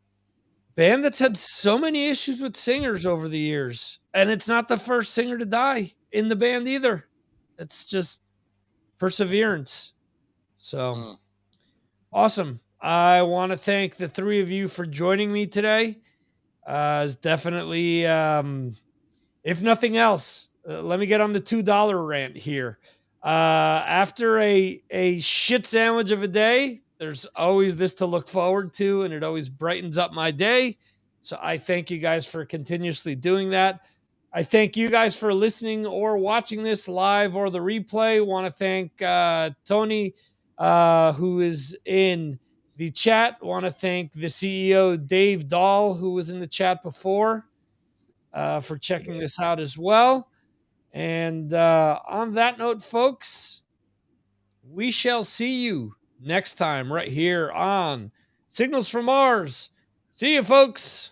Band that's had so many issues with singers over the years, and it's not the first singer to die in the band either. It's just perseverance. So awesome. I want to thank the three of you for joining me today. It's definitely, if nothing else, let me get on the $2 rant here. After a shit sandwich of a day, there's always this to look forward to, and it always brightens up my day. So I thank you guys for continuously doing that. I thank you guys for listening or watching this live or the replay. Want to thank Tony, who is in the chat. Want to thank the CEO, Dave Dahl, who was in the chat before, for checking this out as well. And on that note, folks, we shall see you next time right here on Signals from Mars. See you, folks.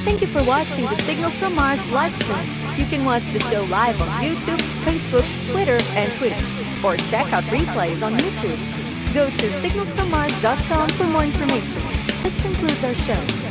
Thank you for watching the Signals from Mars live stream. You can watch the show live on YouTube, Facebook, Twitter, and Twitch, or check out replays on YouTube. Go to signalsfrommars.com for more information. This concludes our show.